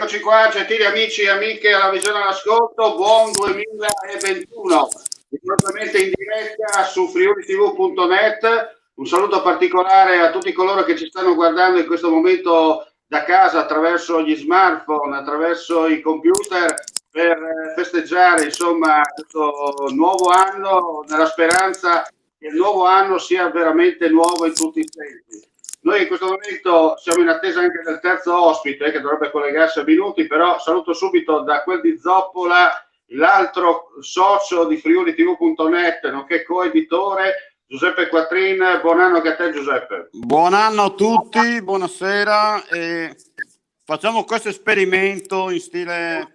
Eccoci qua, gentili amici e amiche alla visione all'ascolto, buon 2021, naturalmente in diretta su friulitv.net. Un saluto particolare a tutti coloro che ci stanno guardando in questo momento da casa attraverso gli smartphone, attraverso i computer, per festeggiare insomma questo nuovo anno, nella speranza che il nuovo anno sia veramente nuovo in tutti i sensi. Noi in questo momento siamo in attesa anche del terzo ospite che dovrebbe collegarsi a minuti, però saluto subito da quel di Zoppola l'altro socio di friulitv.net, nonché coeditore, Giuseppe Quattrin. Buon anno anche a te, Giuseppe. Buon anno a tutti, buonasera. Facciamo questo esperimento in stile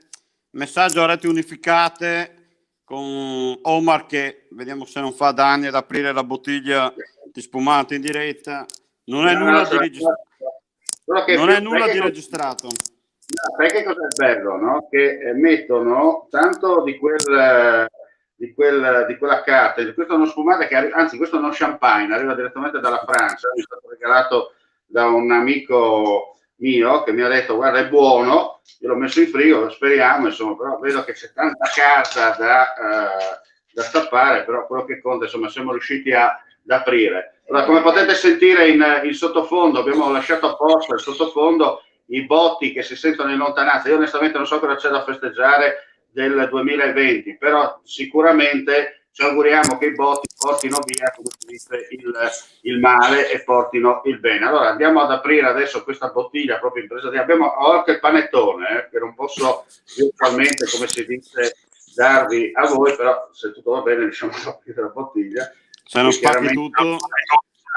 messaggio a reti unificate con Omar, che vediamo se non fa danni ad aprire la bottiglia di spumante in diretta. Non è nulla di registrato. Perché cosa è bello, no? Che mettono tanto di quella carta, questo è uno spumante che anzi questo è uno champagne, arriva direttamente dalla Francia, mi è stato regalato da un amico mio che mi ha detto guarda è buono, io l'ho messo in frigo, speriamo, insomma, però vedo che c'è tanta carta da stappare, però quello che conta, insomma, siamo riusciti ad aprire. Allora, come potete sentire in sottofondo, abbiamo lasciato apposta il sottofondo i botti che si sentono in lontananza. Io onestamente non so cosa c'è da festeggiare del 2020, però sicuramente ci auguriamo che i botti portino via, come si dice, il male e portino il bene. Allora andiamo ad aprire adesso questa bottiglia proprio in presa di... Ho anche il panettone, che non posso virtualmente, come si dice, darvi a voi, però se tutto va bene riusciamo ad aprire la bottiglia. Se non spacchi tutto...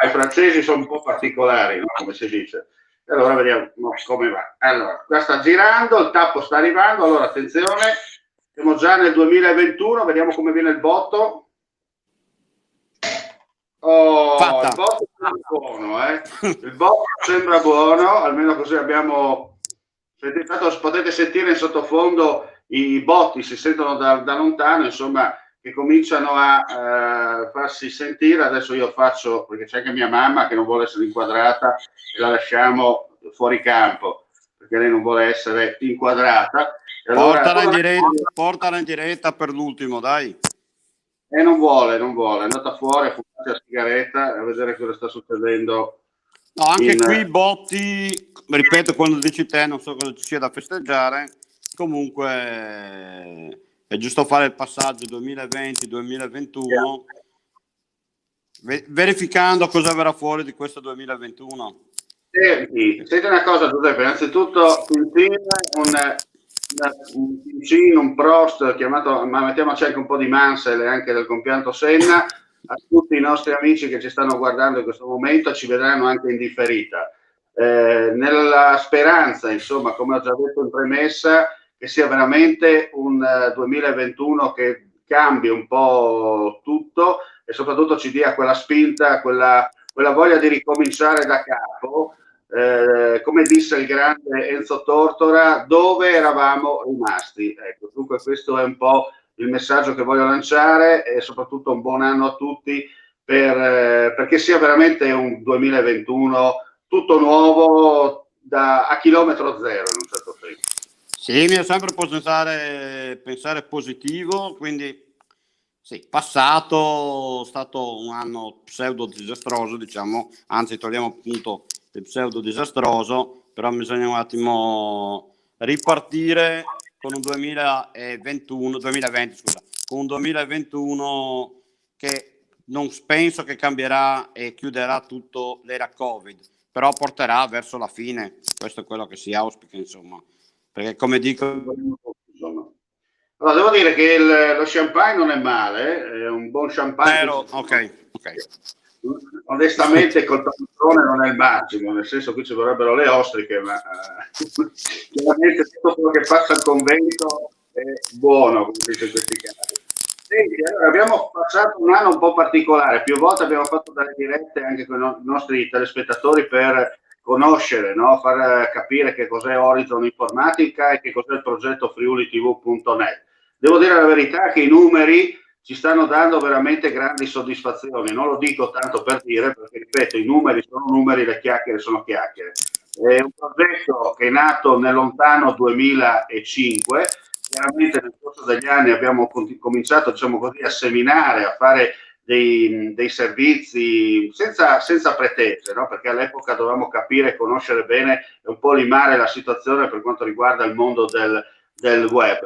I francesi sono un po' particolari, no? Come si dice. E allora vediamo come va. Allora, qua sta girando, il tappo sta arrivando, allora attenzione, siamo già nel 2021, vediamo come viene il botto. Oh, fatta. Il botto sembra buono, Il botto sembra buono, almeno così abbiamo... Intanto potete sentire in sottofondo i botti, si sentono da lontano, insomma, che cominciano a farsi sentire. Adesso io faccio, perché c'è anche mia mamma che non vuole essere inquadrata e la lasciamo fuori campo perché lei non vuole essere inquadrata. E allora, portala in diretta per l'ultimo, dai. E non vuole, è andata fuori a fumare la sigaretta a vedere cosa sta succedendo. No, anche qui botti, ripeto, quando dici te non so cosa ci sia da festeggiare, comunque è giusto fare il passaggio 2020-2021, verificando cosa verrà fuori di questo 2021. Senti una cosa, Giuseppe, innanzitutto un Prost chiamato, ma mettiamoci anche un po' di Mansell e anche del compianto Senna a tutti i nostri amici che ci stanno guardando in questo momento, ci vedranno anche in differita, nella speranza, insomma, come ho già detto in premessa, che sia veramente un 2021 che cambi un po' tutto e soprattutto ci dia quella spinta, quella voglia di ricominciare da capo, come disse il grande Enzo Tortora, dove eravamo rimasti. Ecco, dunque questo è un po' il messaggio che voglio lanciare e soprattutto un buon anno a tutti perché sia veramente un 2021 tutto nuovo a chilometro zero in un certo senso. Sì, mi è sempre pensare positivo, quindi sì, passato, è stato un anno pseudo disastroso, diciamo, anzi togliamo appunto il pseudo disastroso, però bisogna un attimo ripartire con un 2020, con un 2021 che non penso che cambierà e chiuderà tutto l'era Covid, però porterà verso la fine, questo è quello che si auspica, insomma. Perché come dico, allora, devo dire che lo champagne non è male, è un buon champagne. Ok. Onestamente col panettone non è il massimo, nel senso qui ci vorrebbero le ostriche, ma chiaramente tutto quello che passa al convento è buono, come si dice in questi casi. Senti, allora, abbiamo passato un anno un po' particolare, più volte abbiamo fatto delle dirette anche con i nostri telespettatori per conoscere, no? Far capire che cos'è Horizon Informatica e che cos'è il progetto friulitv.net. Devo dire la verità che i numeri ci stanno dando veramente grandi soddisfazioni, non lo dico tanto per dire, perché ripeto, i numeri sono numeri, le chiacchiere sono chiacchiere, È un progetto che è nato nel lontano 2005. Chiaramente nel corso degli anni abbiamo cominciato, diciamo così, a seminare, a fare dei servizi senza pretese, no? Perché all'epoca dovevamo capire e conoscere bene e un po' limare la situazione per quanto riguarda il mondo del web.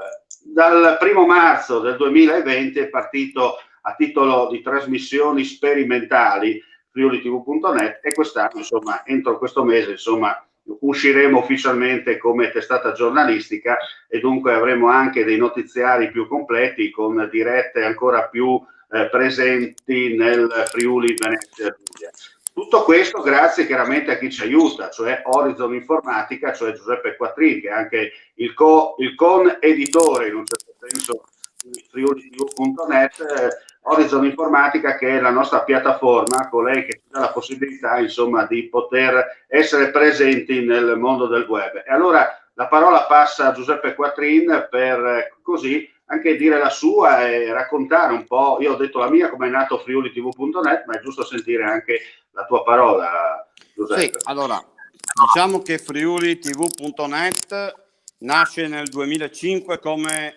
Dal 1° marzo del 2020 è partito a titolo di trasmissioni sperimentali friulitv.net e quest'anno, insomma, entro questo mese, insomma, usciremo ufficialmente come testata giornalistica e dunque avremo anche dei notiziari più completi con dirette ancora più presenti nel Friuli Venezia Giulia. Tutto questo grazie chiaramente a chi ci aiuta, cioè Horizon Informatica, cioè Giuseppe Quattrin, che è anche il con-editore in un certo senso di friulitv.net, Horizon Informatica che è la nostra piattaforma, colei che ci dà la possibilità insomma di poter essere presenti nel mondo del web. E allora la parola passa a Giuseppe Quattrin per così anche dire la sua e raccontare un po'. Io ho detto la mia, come è nato friulitv.net, ma è giusto sentire anche la tua parola, Giuseppe. Sì, allora, diciamo che friulitv.net nasce nel 2005 come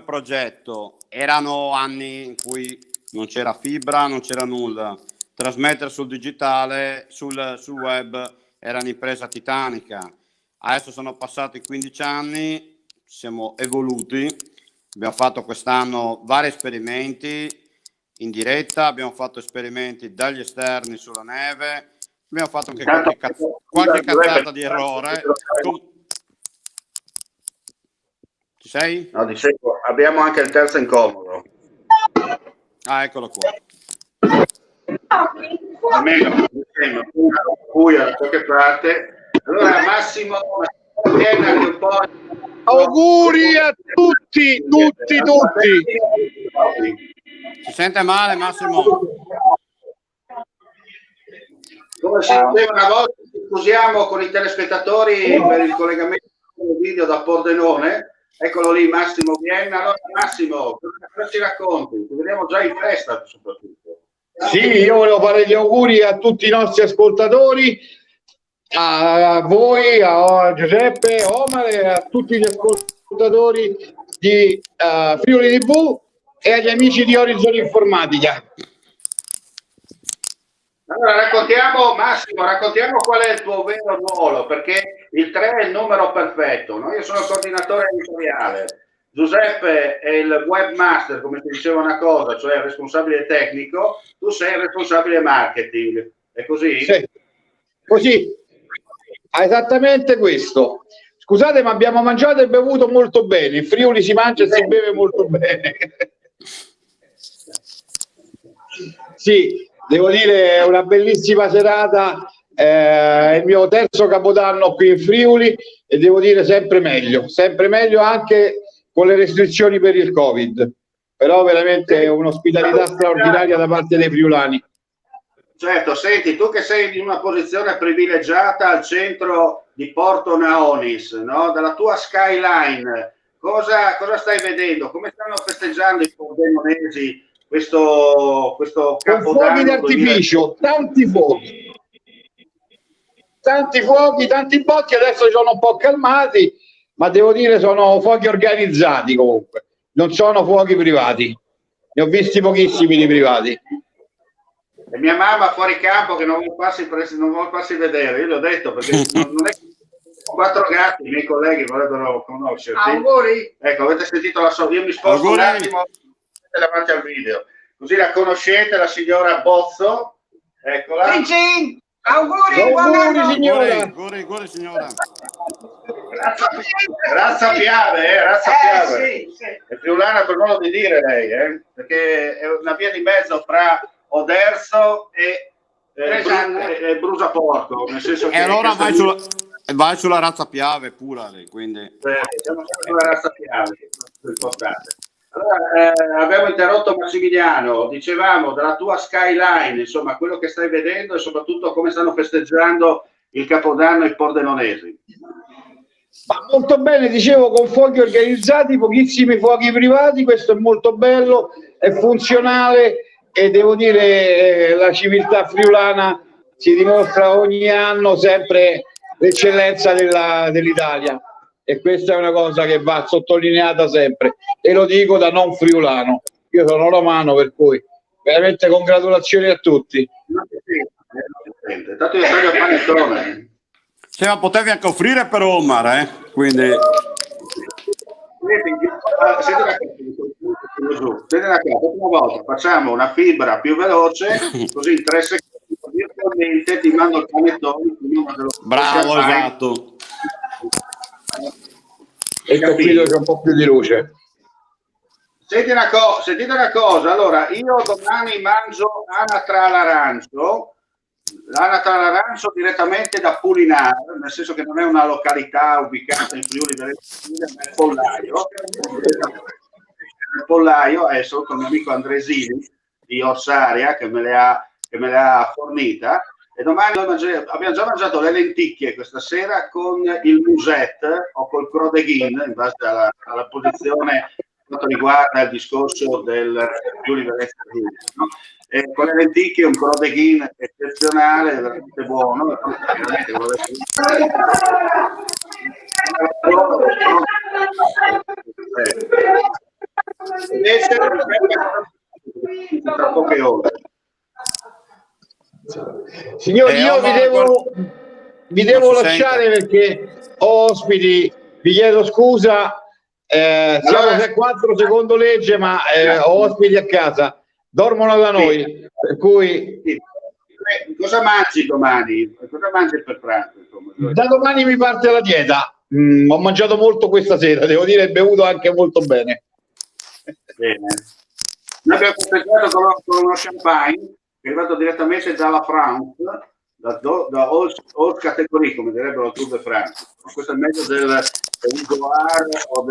progetto. Erano anni in cui non c'era fibra, non c'era nulla. Trasmettere sul digitale, sul web, era un'impresa titanica. Adesso sono passati 15 anni, siamo evoluti. Abbiamo fatto quest'anno vari esperimenti in diretta, abbiamo fatto esperimenti dagli esterni sulla neve, abbiamo fatto anche qualche cazzata di errore. Ci sei? No, dicevo, abbiamo anche il terzo incomodo. Ah, eccolo qua. Almeno buio da qualche parte. Allora Massimo, viene anche un po'. Auguri a tutti. Si sente male, Massimo? Come si diceva una volta, scusiamo con i telespettatori per il collegamento video da Pordenone. Eccolo lì, Massimo Vienna. Allora Massimo, cosa ci racconti? Ti vediamo già in festa soprattutto. Sì, io volevo fare gli auguri a tutti i nostri ascoltatori, a voi, a Giuseppe, Omar e a tutti gli ascoltatori di Friuli TV e agli amici di Horizon Informatica. Allora raccontiamo, Massimo, qual è il tuo vero ruolo, perché il 3 è il numero perfetto, no? Io sono il coordinatore editoriale, Giuseppe è il webmaster, come ti dicevo una cosa, cioè il responsabile tecnico, tu sei il responsabile marketing, è così? Sì, così, esattamente questo. Scusate, ma abbiamo mangiato e bevuto molto bene, in Friuli si mangia e si beve molto bene. Sì, devo dire, è una bellissima serata, è il mio terzo capodanno qui in Friuli e devo dire sempre meglio anche con le restrizioni per il Covid, però veramente un'ospitalità straordinaria da parte dei friulani. Certo, senti, tu che sei in una posizione privilegiata al centro di Porto Naonis, no? Dalla tua skyline, cosa stai vedendo? Come stanno festeggiando i pordenonesi questo capodanno? Fuochi d'artificio, tanti fuochi, tanti botti, adesso sono un po' calmati, ma devo dire sono fuochi organizzati comunque, non sono fuochi privati, ne ho visti pochissimi di privati. E mia mamma fuori campo che non vuole farsi vedere, io l'ho detto perché non è che 4 gatti, i miei colleghi vorrebbero conoscerti. Auguri. Ecco, avete sentito la sua, io mi sposto un attimo davanti al video, così la conoscete, la signora Bozzo, eccola. Cincin. Auguri, buon anno. Signora. Auguri, signora. Razza Piave, Razza Piave. Sì. È friulana per modo di dire lei, perché è una via di mezzo fra Oderzo e Brusaporto, nel senso che allora vai sulla Razza Piave pura lei, quindi siamo sulla Razza Piave, importante. Allora, abbiamo interrotto Massimiliano, dicevamo della tua skyline, insomma quello che stai vedendo e soprattutto come stanno festeggiando il Capodanno i pordenonesi. Ma molto bene, dicevo, con fuochi organizzati, pochissimi fuochi privati, questo è molto bello, è funzionale e devo dire la civiltà friulana si dimostra ogni anno sempre l'eccellenza dell'Italia, e questa è una cosa che va sottolineata sempre, e lo dico da non friulano. Io sono romano, per cui veramente congratulazioni a tutti. Tanto io taglio il panettone. Se ma potevi anche offrire per Omar, quindi... Una volta facciamo una fibra più veloce, così in 3 secondi virtualmente ti mando il panettone. Bravo, esatto. E capito che c'è un po' più di luce. Sentite una cosa, allora io domani mangio anatra all'arancio. L'anatra all'arancio direttamente da Pulinar, nel senso che non è una località ubicata in Friuli Venezia Giulia, ma è Pollaio. Il Pollaio è sotto il mio amico Andresini di Orsaria che me le ha fornita, e domani noi abbiamo già mangiato le lenticchie questa sera con il musette o col crodeghin, in base alla posizione per quanto riguarda il discorso del Friuli Venezia Giulia, no? E con le lenticchie un crodeghin eccezionale, veramente buono. Tra poche ore. Signori, io vi devo lasciare perché ho ospiti, vi chiedo scusa, siamo 4 secondo legge, ma ho ospiti a casa, dormono da noi, per cui... Cosa mangi domani? Cosa mangi per pranzo? Da domani mi parte la dieta. Ho mangiato molto questa sera, devo dire, e bevuto anche molto bene. Bene. Noi abbiamo festeggiato con uno champagne che è arrivato direttamente dalla France, da haute categorie, come direbbero Tour de France. Questo è il meglio del Goar o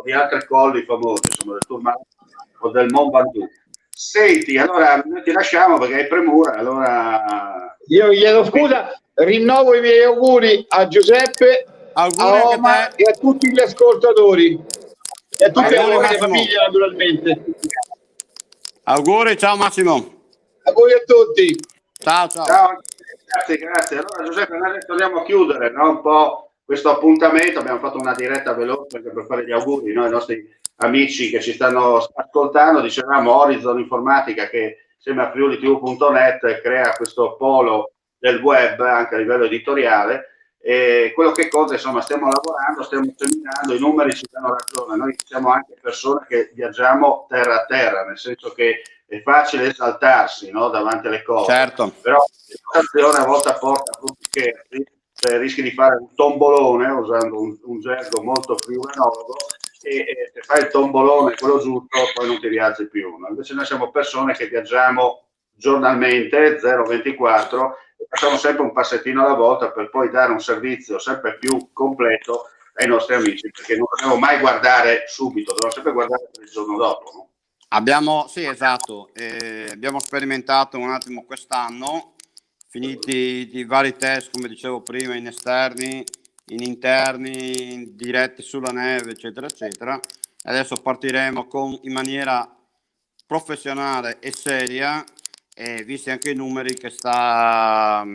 di altri colli famosi, insomma, del Tourmalet o del Mont Ventoux. Senti, allora noi ti lasciamo perché hai premura, allora... Io vi chiedo scusa, rinnovo i miei auguri a Giuseppe, a Omar e a tutti gli ascoltatori e a tutte le mie famiglie, naturalmente. Auguri, ciao Massimo. Auguri a tutti. Ciao. Grazie. Allora Giuseppe, noi torniamo a chiudere, no? Un po' questo appuntamento, abbiamo fatto una diretta veloce per fare gli auguri, no? Ai nostri amici che ci stanno ascoltando. Dicevamo Horizon Informatica, che insieme a friulitv.net crea questo polo del web anche a livello editoriale, e quello che conta, insomma, stiamo lavorando, stiamo seminando, i numeri ci danno ragione, noi siamo anche persone che viaggiamo terra a terra, nel senso che è facile esaltarsi, no, davanti alle cose, certo. Però l'esaltazione a volte porta a tutti scherzi, cioè rischi di fare un tombolone, usando un gergo molto friulanologo, e se fai il tombolone, quello giusto, poi non ti rialzi più, no? Invece noi siamo persone che viaggiamo giornalmente, 0-24, e facciamo sempre un passettino alla volta per poi dare un servizio sempre più completo ai nostri amici, perché non dobbiamo mai guardare subito, dobbiamo sempre guardare per il giorno dopo, no? Abbiamo sperimentato un attimo quest'anno, finiti i vari test, come dicevo prima, in esterni, in interni, in diretti sulla neve, eccetera, eccetera. Adesso partiremo in maniera professionale e seria, e visti anche i numeri che sta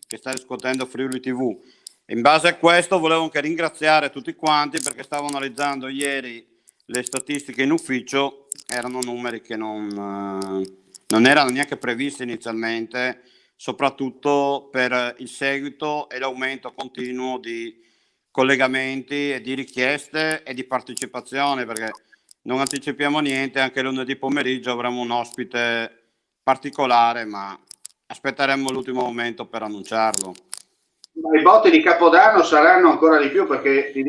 riscuotendo Friuli TV. In base a questo volevo anche ringraziare tutti quanti, perché stavo analizzando ieri le statistiche in ufficio, erano numeri che non erano neanche previsti inizialmente, soprattutto per il seguito e l'aumento continuo di collegamenti e di richieste e di partecipazione, perché non anticipiamo niente, anche lunedì pomeriggio avremo un ospite particolare, ma aspetteremo l'ultimo momento per annunciarlo. Ma i botti di Capodanno saranno ancora di più, perché ti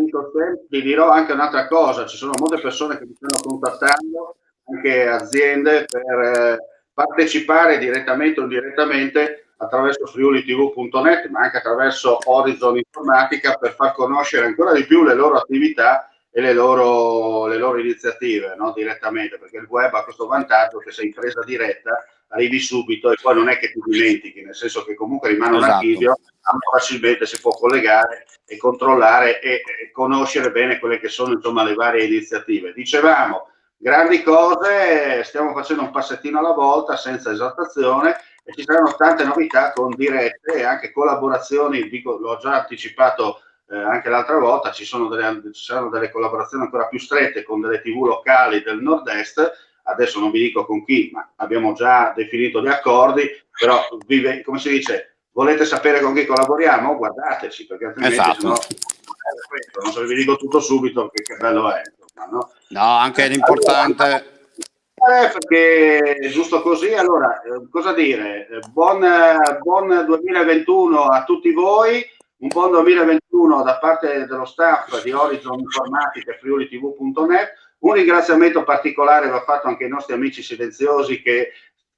dirò anche un'altra cosa: ci sono molte persone che mi stanno contattando, anche aziende, per partecipare direttamente o indirettamente attraverso friulitv.net, ma anche attraverso Horizon Informatica, per far conoscere ancora di più le loro attività e le loro iniziative, no? Direttamente, perché il web ha questo vantaggio che sei in presa diretta, arrivi subito e poi non è che ti dimentichi, nel senso che comunque rimane un archivio, facilmente si può collegare e controllare e conoscere bene quelle che sono, insomma, le varie iniziative. Dicevamo, grandi cose, stiamo facendo un passettino alla volta, senza esaltazione, e ci saranno tante novità con dirette e anche collaborazioni, dico, l'ho già anticipato anche l'altra volta, ci saranno delle collaborazioni ancora più strette con delle TV locali del nord-est. Adesso non vi dico con chi, ma abbiamo già definito gli accordi, però come si dice, volete sapere con chi collaboriamo? Guardateci, perché altrimenti esatto. Non so se vi dico tutto subito che bello è. No? No, anche l'importante... Perché è giusto così. Allora, cosa dire? Buon 2021 a tutti voi, un buon 2021 da parte dello staff di Horizon Informatica e FriuliTV.net. Un ringraziamento particolare va fatto anche ai nostri amici silenziosi che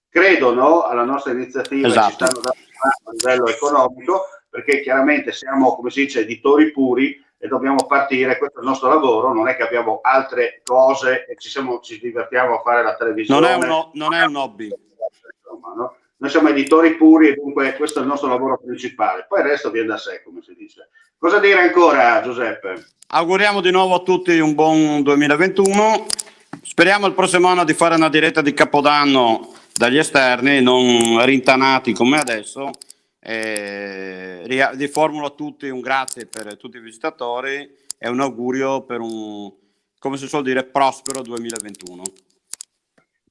credono alla nostra iniziativa, esatto, e ci stanno dando a livello economico, perché chiaramente siamo, come si dice, editori puri e dobbiamo partire. Questo è il nostro lavoro, non è che abbiamo altre cose e ci divertiamo a fare la televisione. Non è un hobby. Insomma, no? Noi siamo editori puri e dunque questo è il nostro lavoro principale, poi il resto viene da sé, come si dice. Cosa dire ancora, Giuseppe? Auguriamo di nuovo a tutti un buon 2021, speriamo il prossimo anno di fare una diretta di Capodanno dagli esterni, non rintanati come adesso. Riformulo a tutti un grazie per tutti i visitatori e un augurio per un, come si suol dire, prospero 2021.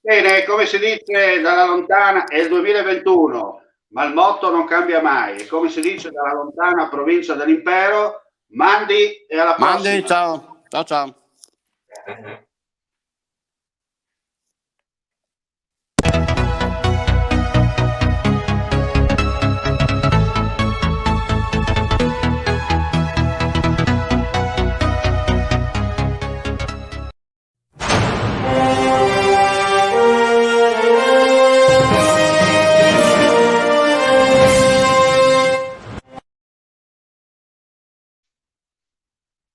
Bene, come si dice dalla lontana è il 2021, ma il motto non cambia mai, e come si dice dalla lontana provincia dell'impero, mandi e alla prossima. Mandi, ciao.